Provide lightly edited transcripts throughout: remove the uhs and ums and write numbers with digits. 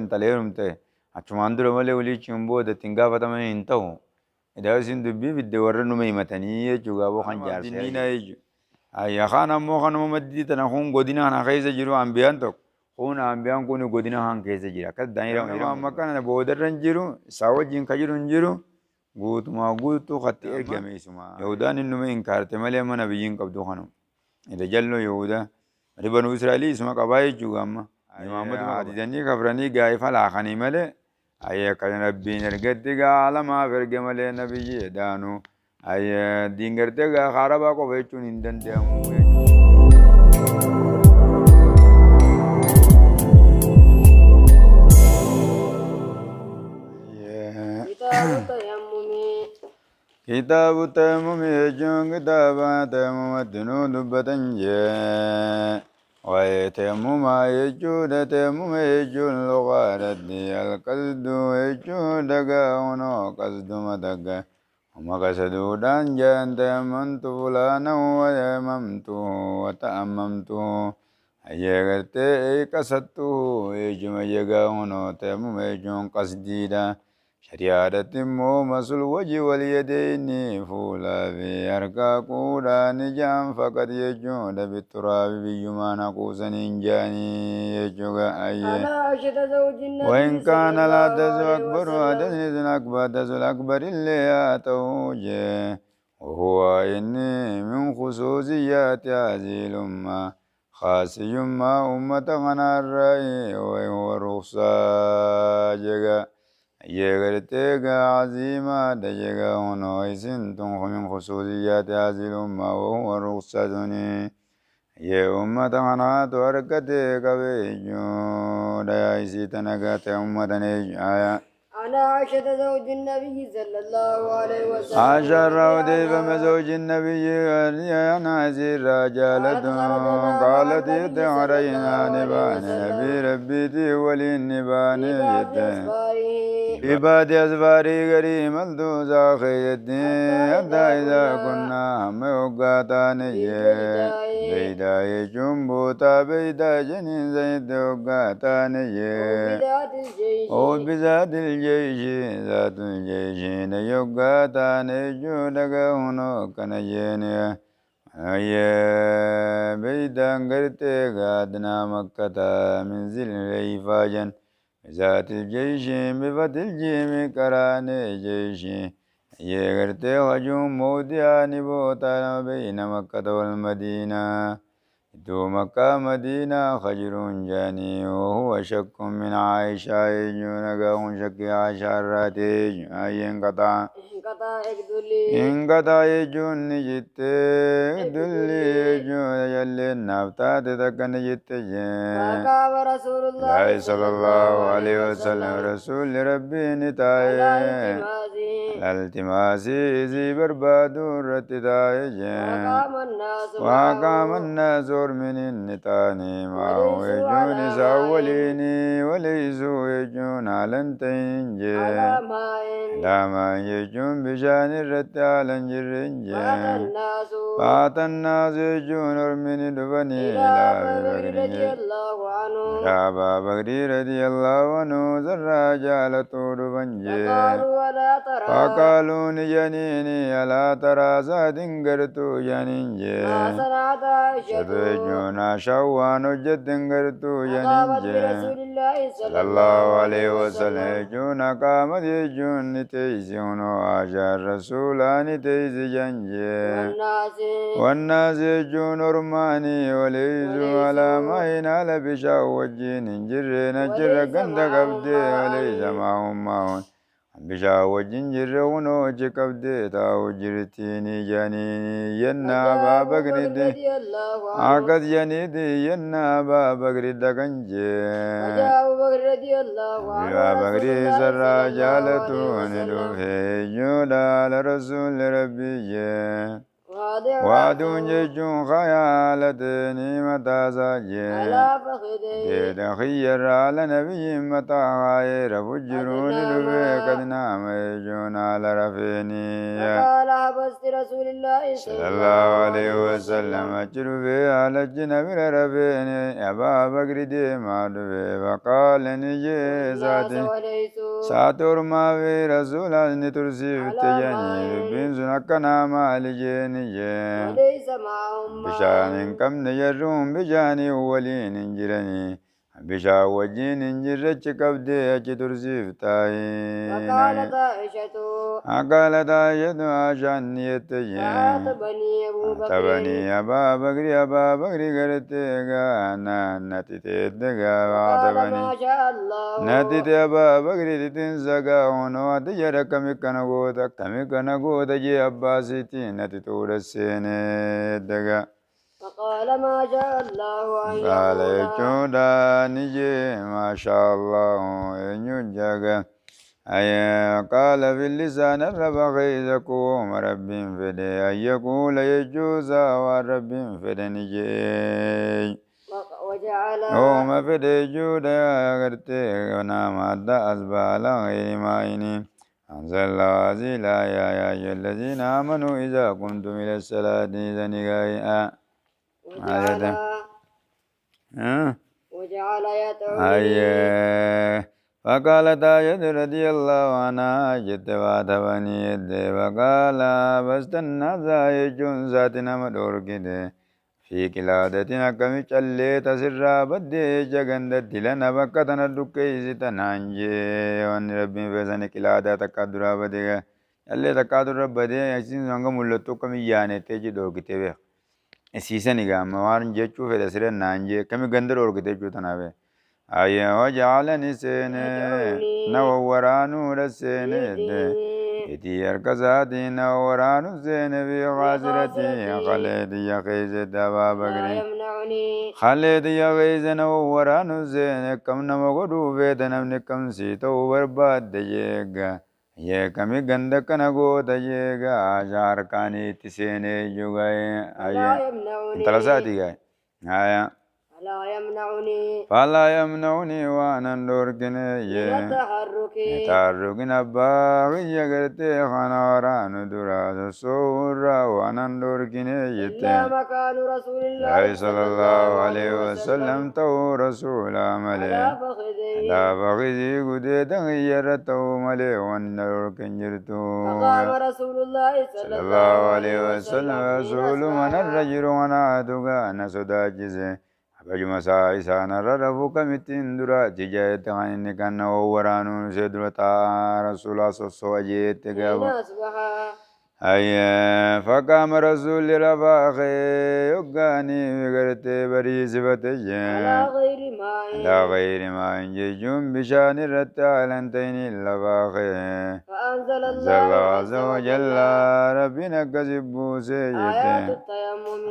انت ليرم تي أشمان درو ملي ولي تشمبو ده تنقا فتما انتو إذا سين دبي بدور نمي متنية جوجا بو خان جار دينا يجو أي خان أمو خان ممدي تنخون قدنا خان خيز جرو أنبيان توك خون أنبيان كونو قدنا خان خيز جرا كد دايرة ما كان بودر رنجرو ساو جين كجرو نجرو قوت ما قوتو خطي إرجمي سما يهودان إنما إنكارت ملي ما نبيين قبضو خانو إذا جلو يهودا ربنا إسرائيل اسمه كباي جوجا ما محمد عديدني كفرني جاي فلا خاني ملي أيه كان ربي نرجع على ما فرق ملي نبي دانو أيه دينغرتة خرابا كو بيچون إندن ديامو كتاب التيمم يجون كتاب التيمم الدنو دبتنجي ويتيمم يجون تيمم يجون لغة الدي القصد يجون دقا ونو قصد مدقا وما قصدوا دان جان تيممت فلانا ويممت وتأممت أيغرتي قصدته يجم يجا ونو تيمم يجون قصدي شريعة مو مسل وجه واليدين فولا في أركا قولا نجام فقد يجون بالتراب بيما نقوس ننجاني يجوغا أي وإن كان لا تزو أكبر حدث أكبر تزو الأكبر اللي أتوجه وهو إني من خصوصيات هذه الأمة خاصي ما أمة غنى الرأي وهو رخصة جغا يغرتيغا عظيمة دجغا ونويسن تنخ من خصوصيات هذه الأمة وهو رخصتني يا أمة غنى توركتيك بيجو دايسي تنقات أمة نيجايا أنا عائشة زوج النبي صلى الله عليه وسلم عائشة راودي فمزوج النبي أنا زير رجالة قالت يدعرينا نبان نبي ربيتي ولي النبان عباد أسفاري غريم الدوزا خيدني حتى إذا كنا هم وقاتاني بيدا يجنبوتا بيدا جنين زيد وقاتاني أو بذات الجيش ذات الجيش نيوقاتاني جودك هنو كنجيني أيه بيدا قرتي قادنا مكة من زل ريفاجا ذات الجيش بفتح الجيم كراني جيش يغرتي هجوم مودياني بوتا بين مكة والمدينة دو مكة مدينة خجر جاني وهو شك من عائشة يجونك شك عائشة راتي أين قطع إنقطع يجون نجت دلي يجون يلي النبتات تكن نجت فقام رسول الله صلى الله عليه وسلم رسول ربي نتاي الالتماسي زي بربادو رتتاي وقام الناس من النتاني ما هو يجون ساوليني وليسوا يجون علنتين لما يجون بشان الرت على الجرنج فات الناس يجون من دبني إلى أبا بكر رضي الله عنه زرع جالته دبنجي فقالوا نجنيني ألا ترى ساد قرتو جنينجي شتجونا شوان جد قرتو جنينجي صلى الله عليه وسلم جونا قامت يجون تيسون وعشر رسولان تيس جنجي والناس يجون رماني وليسوا على ما ينال بشا وجين جرين جر قند قبدي وليس معهم بشا وجين جر ونوج قبدي تاو جرتيني جانيني ينا بابا قرد عقد جنيدي ينا بابا قرد قنجي بابا قرد سرى جالتون دوفي جودا لرسول ربي وادون جيجون خيالتني متى ساجي على فخذي خير على نبي متى غير فجرون لبي قد نام يجون على رفيني فقال حبست رسول الله صلى الله عليه وسلم أجربي على الجنب رفيني أبا بكر دي مادبي فقال نجي ذاتي ساتور ما في رسول الله ترسي في التجاني بين سنكنا ما لجيني وليس معهم بشان كم نجرون بجاني ولين جرني بشا وجين جرتش كبدي ترسي في تاي وقالت عائشة قالت عائشة عشان يتجين فعاتبني أبو بكر تبني أبا بكر قرتيغا نتتيتغا قال وعتبني ما شاء الله نتت أبا بكر تنسغا ونوات جرى كمي كنغوتا جي أباسيتي نتتور السيني دغا فقال ما شاء الله أن قال يقول يجودا نجي ما شاء الله ينجغا أي قال في اللسان الرب غيظكم رب فدي أن يقول يجوز ورب فدي نجي وجعل وما فدي جودا غرتي ونام أدى أسبال غير مايني أنزل الله هذه الآية يا أيها الذين آمنوا إذا قمتم إلى الصلاة إذا نقايا وجعل يدعو فقالت عائشة رضي الله عنها جت واتبني يد فقال بستنا زايجون ذاتنا مدوركده في قلادتنا كمي چلي تسرى بدي جغندت لنا بكتنا دكيسي تنانجي وان ربي فيسان قلادة تقادرا بديغا چلي تقادرا بدي يسين سنگا ملتو كمي ياني تيجي دوركته بيخ سيساني غا موارن جيچو في تسرى نانجي كمي گندر دوركته جو تنابي أي وجعلني سنة نورانو رسنة إتي أركزاتي نورانو سنة في غازرتي خالد يخيز دبا بكري خالد يخيز نورانو سنة كم نمغدو فيتنا منكم سيتو برباد ديجيغا يكمي غندك نغو ديجيغا شاركاني تسنة جوغاي أي انتلساتي غاي آية فلا يمنعني وانا ندوركني تحركنا باغي يغرتي خنوران دراس الصورة وانا ندوركني إلا مكان رسول الله صلى الله عليه وسلم تو رسول عملي لا بغيزي قدي تغيرتو ملي وانا ندوركن جرتو فقام رسول الله صلى الله عليه وسلم رسول من الرجل وانا أدوغا نسودا جزي بجمع سايسان ررفو كمتين درا جيجايت غاني كان ورانو سيدرتا رسول الله صلى الله عليه وسلم أي فقام رسول رفاقي يقاني وقرتي بريز فتجي على غير ما جيجون بشان الرتا لنتين اللفاقي فأنزل الله عز وجل ربنا كسبو سيجي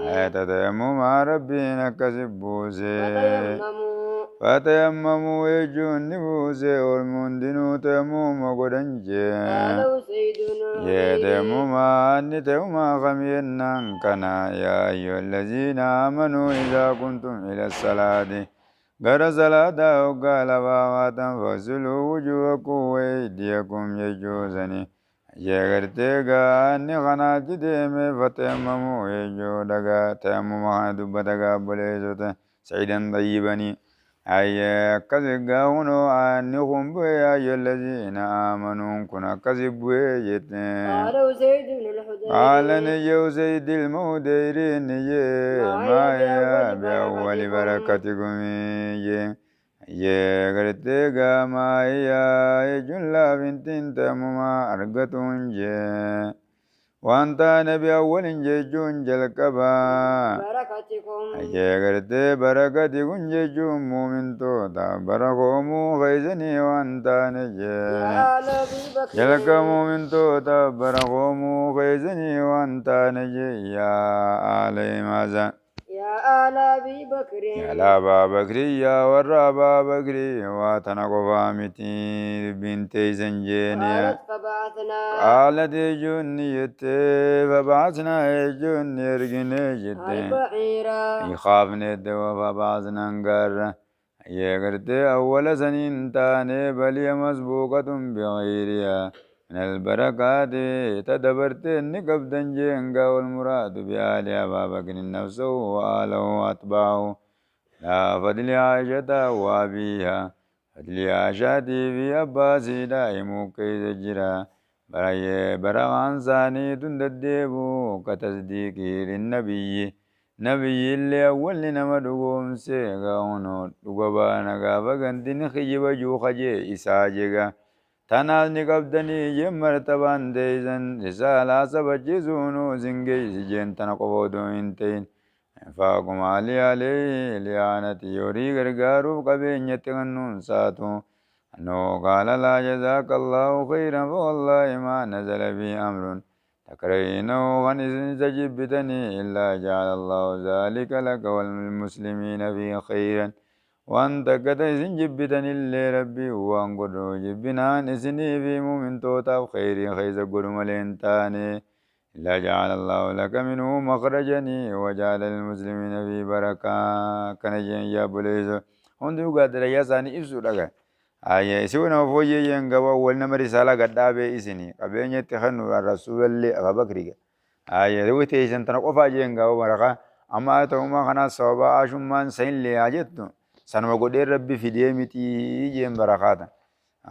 آيات التيمم ربنا كسبو سيجي فتيمموا يجون نبوسي والمندنو تيمم قدنجي يتيمم أني تيمم خمينا كنا يا أيها الذين آمنوا إذا كنتم إلى الصلاة غير صلاة وقال باواتا فاغسلوا وجوهكم وأيديكم يجوزني يغرتيغا أني خناك ديمي فتيمموا يجو دغا تيمم دبتغا بليزوتا سعيدا طيبني أي كذبوا هنا أنهم يا الذين آمنوا كنا كذبوا قال نجوا سيد الموديرين ما يا بأول بركتكم يا غرتيغا ما يا جلا بنت تمما أرغتون وانت نبي أول جيجون جلكبا أجيغرتي بركتكم جيجون مؤمن توتا بركومو غيزني وانت نجي جلك مؤمن توتا بركومو غيزني وانت نجي يا علي مازا يا آل أبي بكر يا لابا بكري يا ورابا بكري واتنقفا متي بنتي زنجينيا قالت فبعثنا قالت جنيت فبعثنا جن يرجني جد البعيرة يخافني الدوا فبعثنا نقر يقرت أول سنين تاني بل هي مسبوقة بغيرها من البركات تدبرت إني قبضا جنگا والمراد بآل أبا بكر نفسه وآله وأتباعه لا فضل عائشة وأبيها فضل عائشة في أباسي دائم كيد جرا برغان ثاني تنددبو كتصديقي للنبي نبي اللي أول نما دوغوم سيغا ونو دوغبانا غافا غندين خيب جو خجي إساجيغا تنال نقبدني مرتبان ديزن رسالة سبجزونو زنجي سجين تنقفودو انتين فاقم علي لعنتي يوري غرغارو قبين يتغنون ساتو أنه قال لا جزاك الله خيرا فوالله ما نزل بي أمر تكرهينه ونستجبتني إلا جعل الله ذلك لك والمسلمين في خيرا وأنت قد جبتني اللي ربي وأنقر جبنا نسني في مؤمن توتا خيري خيز قرم لنتاني إلا جعل الله لك منه مخرجني وجعل المسلمين في بركة كنجين يا بليز هندو قادر يا ساني إبسو لك آية سونا فوجي ينقوا ولنا مرسالة قد أبي إسني قبين يتخنوا الرسول اللي أبكري آية لو تيجن تنقفا ينقوا بركة أما توما خنا صوبا عشمان سين لي أجتو سنما قدير ربي في ديمتي يجين بركاتا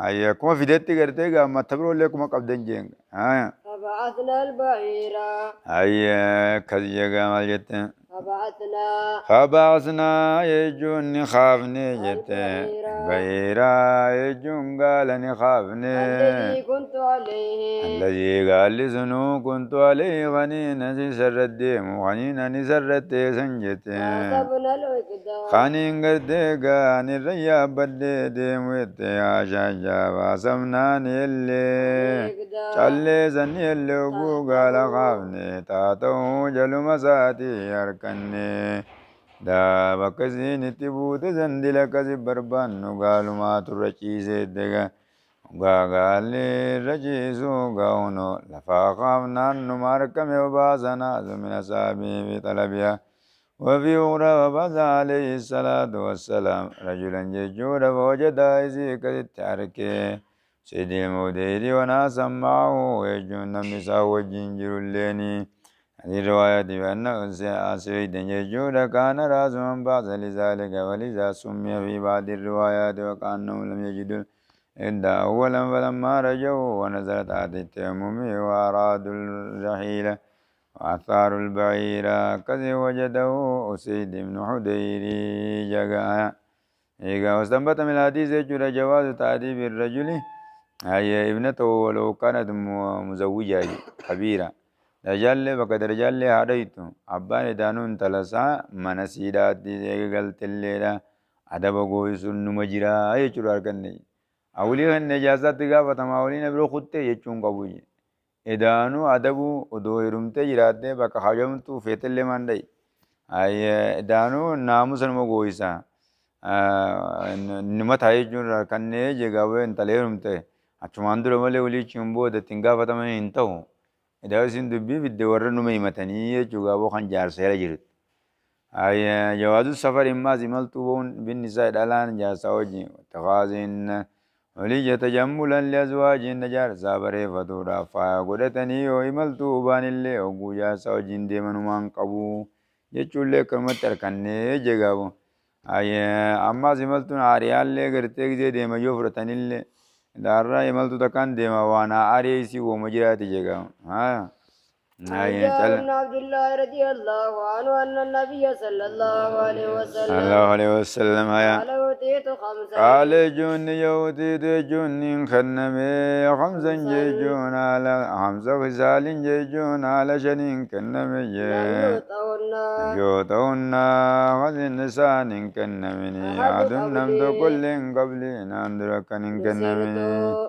آية كما في ديتي قرتيغا ما تبرو لكم قبدن جينغ آية فبعثنا البعيرة أيا كذيجا مالجت فبعثنا يجون خافني جت بيرا يجون قال خافني الذي كنت عليه الذي قال لسنو كنت عليه غنين سر الديم غنين سر سنجت فحسبنا العقدة خانين قديقا نريا بدي ديم ويت يا شاجا واسمنا نيلي چلي سن يلي وقوقا لخافني تاتو جلو مساتي يركني دا بكسين تبوت زندل كسي بربانو قالوا ما ترچيسي دقا غاغالي رجيسو غاونو لفاقامنا نماركم وباسنا من أصابي في طلبيا وفي أخرى وبعث عليه الصلاة والسلام رجلا ججورا فوجد إذي كالتاركي سيد المودير وناسا معه ويجون نمسا والجنجر الليني هذه الرواية بأن سيد ججورا كان رأس من بعث لذلك ولذا سمي في بعض الروايات وكأنهم لم يجدوا إلا أولا فلما رجعوا ونزلت آية التيمم وأرادوا الرحيل وأثار البعير كذي وجده أسيد بن حديري جاء إيجا واستنبط من الحديث يجوز جواز تأديب الرجل هي ابنته ولو كانت مزوجة كبيرة رجال بقد رجال هديت أبان دانون تلسا من سيدات قلت الليلة أدب قويس النمجرا يجور أركني أولي النجاسات غافة ما أولي نبرو خطة يجون قبوي إدانو أدبو ودو يرمت جراته بك حجمتو فيتل ماندي أي إدانو ناموس المقويسا نمت هايجون كنّي جاوه انتلي رمته أشماندو رمالي ولي چنبو دتنگا فتما انتو إداو سندبي بدي ورنو ميمتني جاوه خان جار سيرا جرت أي جواز السفر إما زملتو بون بالنساء دالان جاسا وجي تغازين ولي يتجملا لأزواج النجار سابري فتورا فايا قدتني وإملتو بان اللي وقو جاسا وجين ديمن مان قبو يچول لے کرمت ترکنے جگاو أي أما زملتو عريال لے گرتك زي ديما يفرتن اللي دارا إملتو تكان ديما وانا عريسي ومجراتي جگاو جابر بن عبد الله رضي الله عنه أن النبي صلى الله عليه وسلم قال أوتيت خمسا قال جون يوتيت جون خنمي خمسا جيجون على خمسة خسال جيجون على شنين كنمي يوتهن خزن نسان كنمني عدن نمد كل قبل ناندركن كنمني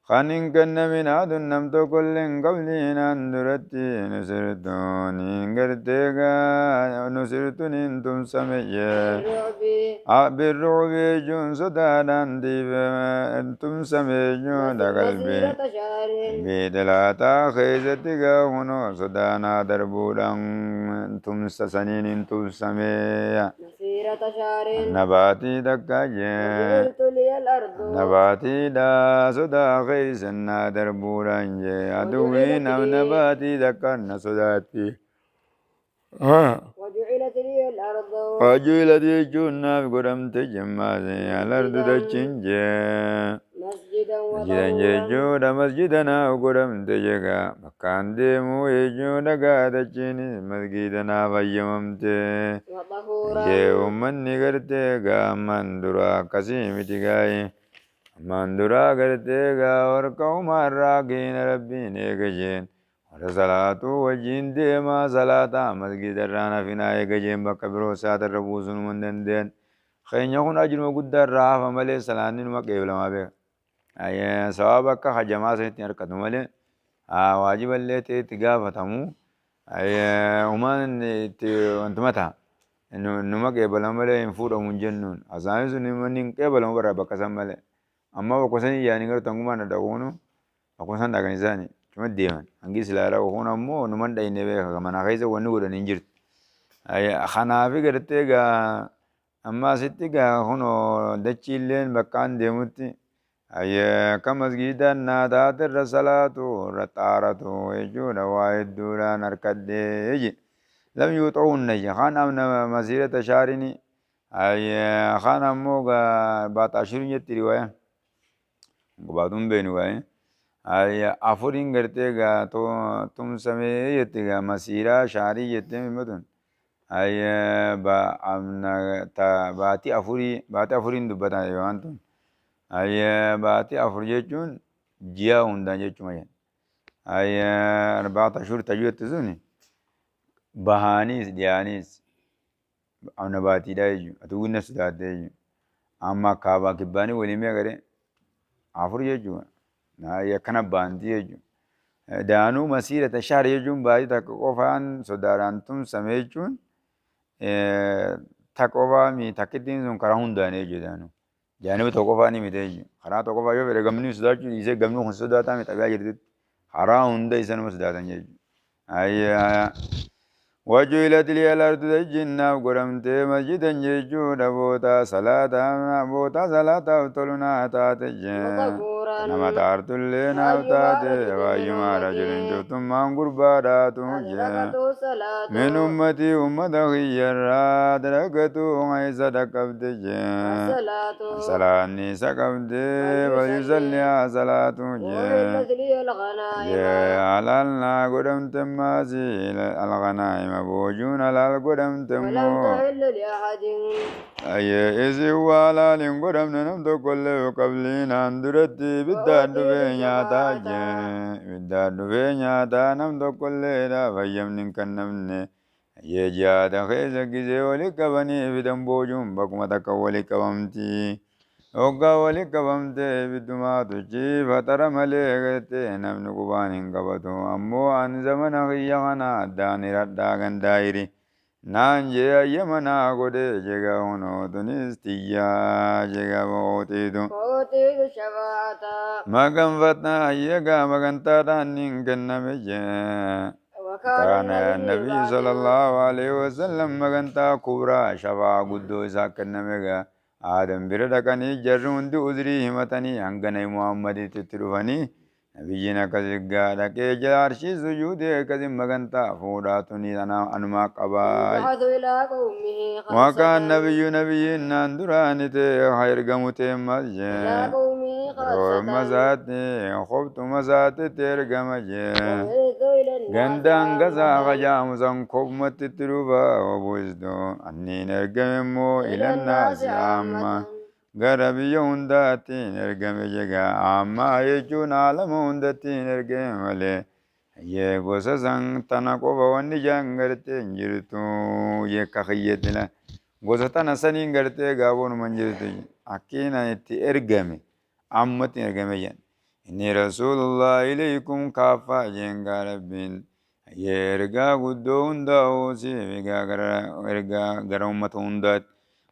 خانين كن من عدن نمتو كل قبلين اندرتي نسرتون انقرتيغا نسرتون انتم سمية بالرعب جون سدانا ديب انتم سمية دا قلبي بيدلاتا خيزتيغا هنو سدانا دربودان انتم سسنين انتم سمية نباتي دكاجي نباتي دا سدا خيسنا دربودان جي عدوين او نباتي دكان سداتي وجعلت لي الأرض وجعلت يجونا بقرمت جمازي على الأرض دچنجي مسجدا جيجودا مسجدنا وقرمت جيغا مكان ديمو يجودا قادچيني مسجدنا فيممتي وطهورا جي أمني قرتيغا من درا قسيمتي غاي من درا قرتيغا ورقو مراقين ربين ايقجين صلاة وجين ديما صلاة مسجد الرانا فينا يجيم بكبرو سات الربوسون من دندن خين يكون أجر وجود الراف ملء سلانين ما قبل ما به أي سوابك خجما سيتير كتمله واجب اللي تيجا فتمو أي ومان أنت متى إنه ما قبل ما له ينفور من جنون أزاي سني من قبل ما برا بكسم مله أما بكسني يعني كر تنقما ندعونه بكسن دعاني زاني cuma deeman hangi silaala kun ammoo numan dhayne beeka kamana keessa wanni godhan hin jirtu kanaafi gartee gaa amma asitti gaa kuno dachiilleen bakkaan deemutti ka masgiidaan naa taatirra salaatu irra xaaratu jechuudha waa hedduudhaan harkadhee je lam yuuxuunna je kaan amna masiirata shaarini kaan ammoo gaa baaxaashirin jetti riwaaya baatuun beeni waaye afurin gartega to tum same yetega masira shari yetem mudun ay ba amna ta bati afurin dubata yantun ay bati afur jechun jiya unda jechuma ay arba'ata ashhur tajwid tuzuni bahanis dianis amna bati dayju atugunna sudade amma kaba kibani welime gare afur jechuma ya kana bandi yeju daanu masirata shahr yejun baadi takofan sodarantum samejun takofa mi takitin sun kara hundane yeju daanu janibu takofa ni miteju kara takofa yo bere gamni sudaju ise gamnu hun sudata mi tabiya jirtit kara hunda isan musdatan yeju ay وجعلت لي الأرض دجنا وقرمت مسجدا يجود بوتا صلاة وطلنا تاتجا نما تارت لنا وتاتي وأيما رجل جبتم من قربارات من أمتي أمة خير أدركتو عيسى دكبتجا صلاة سكبت ويصلي صلاة جا على قرمت مازيل الغنائم بوجون على القدم تمو أي إزي وعلى القدم نمت كل قبلين أندرتي بالداد بينيا تاجي بالداد بينيا تا نمت كل دا فيمن كنمني يجاد خيزة كزي ولك بني بدن بوجون بكما تكولك بمتي وقا ولك بمتي بدما تجي فترى مليكتي نمن قبان قبطو أمو عن زمن خيغنا داني رداغن دايري نانجي أيمنا قده جيغا هنو تنستيا جيغا موتيدو شفاعتا مغن فتنا أيغا مغن تادانين كنمجي كان النبي صلى الله عليه وسلم مغن تا كبرى شفاع قدو إسا كنمجا آدم بردكني جرون دو أزري همتني أنغني محمد تترفني نبينا كذلك لكي جارشي سجودي كذي مغنتا فوراتني أنا أنما قباي وكان نبي ناندراني تي خير قمتي مجي روي مزاتي خبت مزاتي تير قمجي غندان غزا غجام زن كومت تروبا وبوزدو أني نرقممو إلى الناس عامة غربي هنداتي نرقم جيغا عامة يجون عالم هنداتي نرقم ولي يغوسا زن تنقو بواني جانغرتي نجرتو يكا خيتنا غوسا تنساني نغرتي غابون منجرتو أكينا يتي إرقمي عامة نرقم جان إني رسول الله إليكم كافة جنگا ربين يرجع قدون داوسي رجع غير أمة هندات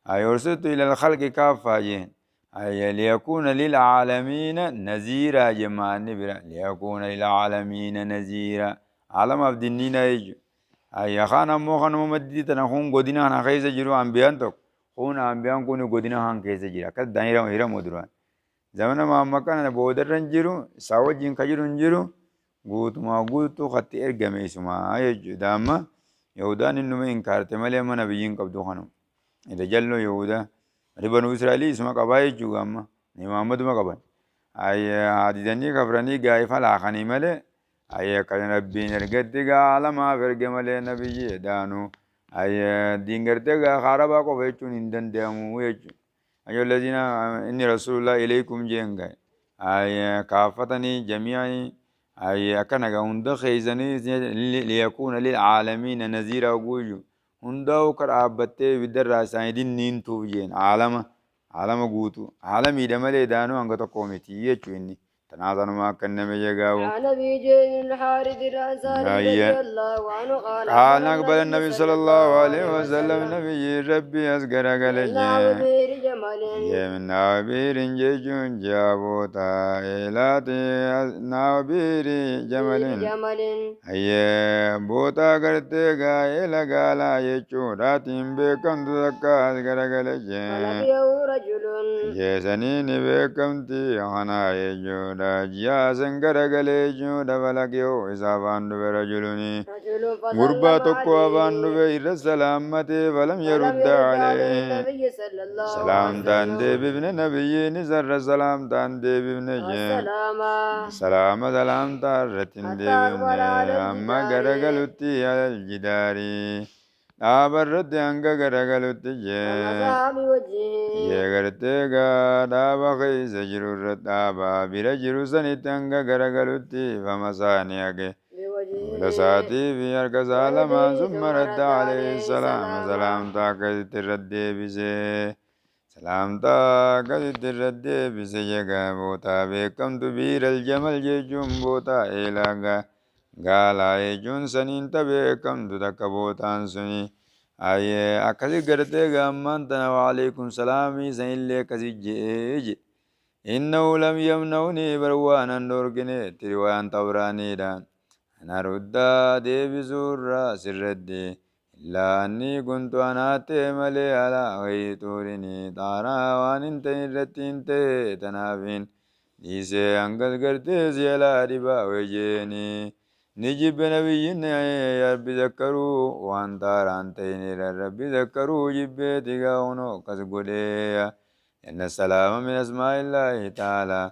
أرسلت إلى الخلق كافة جن أي ليكون للعالمين نذيرا جماعة نبرا ليكون للعالمين نذيرا عالم عبد النين يجو أي خانا مو خانا ممدد تنخون قدنا هنا خيزة جرو أنبيان توك خون أنبيان كونو قدنا هان خيزة جرا كد دائرة وهيرا مدران زمن ما مكان بودر رنجرو ساوى جين كجرو نجرو قوت ما قوتو خط إرقم اسمها يجو داما يهودان إنما إنكارت ملي من نبيين قبضو خانم إذا جلو يهودا ربنو إسرائيلي اسمها قبائي جو أما محمد ما قبان أي عددني كفرني قايفة لاخني ملي أي كان ربي نرقد على ما فرق ملي نبي دانو أي دينغرتك خاربا کو فيچون إندن ديامو يجو أيها الذين إني رسول الله إليكم جينغا أي كافتني جميعي أي أكنا هند خيزني ليكون للعالمين نذيرا وجوجو هنداو كرابته بدر راسايدين نين توجين عالم قوتو عالم يدمل دانو أنغتا كوميتي يچويني تنازل ما كنا ميجاو عن أبي جهل الحارث الأنصاري رضي الله عنه قال نقبل النبي صلى الله عليه وسلم نبي ربي أسقر قال نعبير جمال من نعبير جيجون جابوتا إلاتي نعبير جمل أي بوتا قرتي قائل قالا يچو راتين بكم تذكا أسقر قال فلقيه رجل جيسنين بكم تي خنا يجو راجيا سنقر قال يجو دفلقيو إسافان برجلني غربا تقوى أفان دبي سلامتي فلم يرد عليه سلام تان دي بابن نبي نزر سلام تان دي بابن سلام تان رتن دي بابن أما غرغلتي على الجداري أبرد أنك غرغلتي يغرتيغا دابا خيس جرورت دابا برجر سنتنك غرغلتي فمسانيك لساتي في أركز عالما ثم رد عليه السلام سلام تاكد الرد بسي سلام تاكد الرد بسي جگا بوتا بكم تبير الجمل جيجون بوتا إلاغا قالا يجون سنين تبكم تدك بوتان سني أي أكسي قرتيغا من تنو عليكم سلامي سنين لي كسي جيجي إنه لم يمنوني بروانا نورقني تروان توراني دان أنا ردا ديبسورا سردي إلا أني كنت أنا تملي على غيتورني تارا وان انت رتين تنافين ديسي أنقل قرتي زيلا ربا وجيني نجيب نبيين يا ربي ذكروا وان تاران تيني ربي ذكروا جبتي غاونو كسقودي إن السلام من أسماء الله تعالى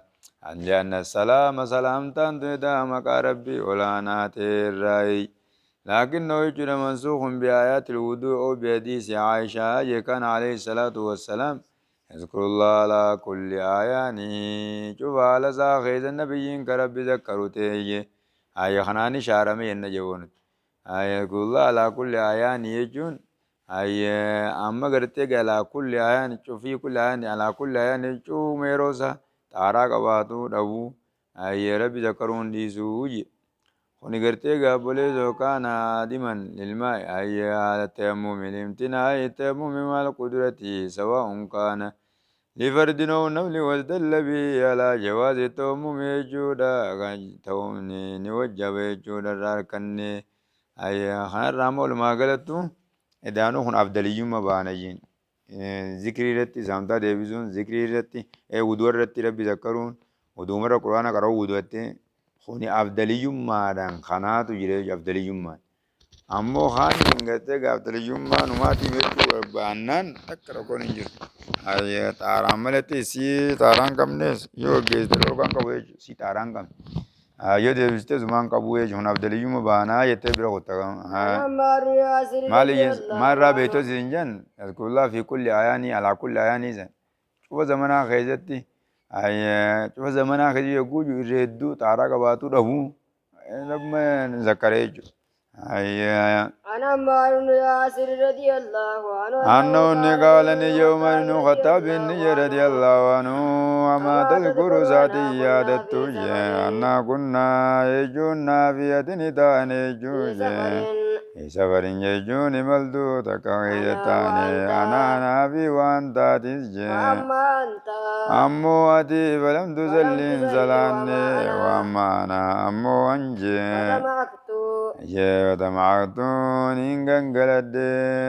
أن السلام سلام تنتدى مكا ربي ولانات الرأي لكنه يجد منسوخ بآيات الوضوء أو بحديث عائشة كان عليه الصلاة والسلام يذكر الله على كل آيانه شوف على ساخيز النبيين كرب ذكروا تيجي آية خناني شارمي النجون آية يذكر الله على كل آيانه يجون آية أما قرتك على كل آيان شوفي كل آيان على كل آيان شوف ميروسا تارا قباتو دبو أي ربي ذكرون دي سوجي خوني قرتي قابلي زوكانا ديما للماء أي على التيمم الامتناع التيمم مع القدرة سواء كان لفرد أو نمل والدل به على جواز التيمم يجودا تومني نوجب يجودا راركني أي خان رامول ما قلتو إدانو خن أفضليين ما بانجين ذكري رتي سامتا ديبزون ذكري رتي ودور رتي ربي ذكرون ودومر القرآن قرأوا ودوتي خوني أفضليهم ما دان خاناتو جريج أفضليهم ما أمو خان إنغتك أفضليهم ما نماتي بيتو بانان تكرا كون إنجر أي تاران ملتي سي تاران كم نس يو جيز دلو كان كبويج سي تاران كم يو ديبزتي زمان كبويج هون أفضليهم بانا يتبرا غطا مالي مرة بيتو زنجان يذكر الله في كل آياني على كل آياني زن شوف زمانا خيزتي أي شوف زمانا خيزي يقول يردو تارا كباتو رهو لما ذكريجو أي عن عمار بن ياسر رضي الله عنه أنه قال أن يوم بن خطاب رضي الله عنه وما تذكر ذاتي يادت أن كنا يجونا في أتنتان في يجوجا سفر في سفر يجون ملدو تكايتان وأنت أنا في وأنت تسجى وأما أنت أمو أتي فلم ولم تزلين تزل زلاني وما أنا وأما أنا أمو أنجي فتمعكت وتمعتون إن قنقلت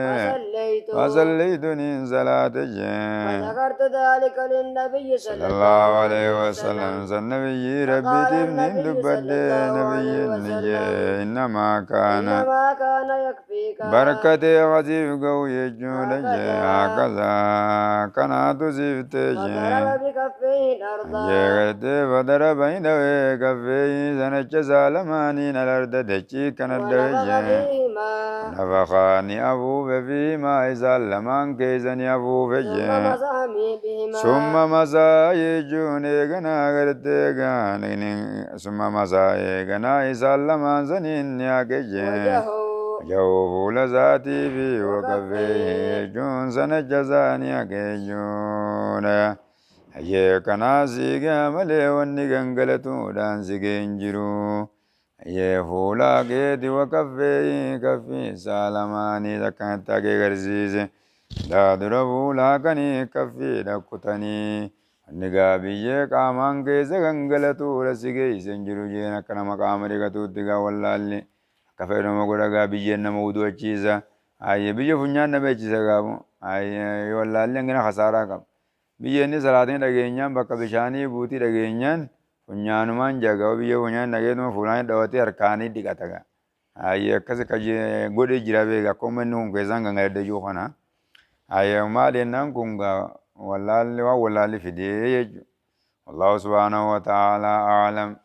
فصليت وصليتني صلاة فذكرت ذلك للنبي صلى صلى الله الله عليه عليه وسلم وسلم النبي ربي فقال تبني النبي دبد صلى الله نبي عليه النجي وسلم إنما كان إنما كان يكفيك بركة غزيب قوي جود هكذا هكذا كان تزيفت فضرب بكفيه الأرض جيغت فضرب بين كفيه سنج سالمانين الأرض دجي كانت ونفخ دوجي فيهما نفخاني أبو فيما إسلمان كيسني أبو ثم فجي مسح ثم بهما مسا يجون غنا غرتغان ثم مسا غنا يسلم زنين يا كجي وجهه جو لذاتي في وكفيه وكفيه جون سن جزاني يا كجون هي كنا سيغا ملي وني غنغلتو دان سيغنجرو هي فولا كيدي وكفيه كفي سالماني دكانتا غرزيزي لا دربو لا كني كفي دكتني نگا بيجي كامان كيس غنغلتو رسيگي سنجرو جينا كنا مقام ريغتو دغا والله كفي نمو غدا بيجي نمو دو چيزا اي بيجي فنيان نبي چيزا غابو اي والله لنگنا خسارا كم بيجي ني صلاتين دغينيان بك بشاني بوتي دغينيان فنيانمان جاگا بيجي فنيان نگيتو فلان دوتي اركاني دغتاگا اي كس كجي غودي جرابي غا كومنو كيسان غنگا دجو خنا أي ما لنا كونغا ولا فدي والله سبحانه وتعالى أعلم.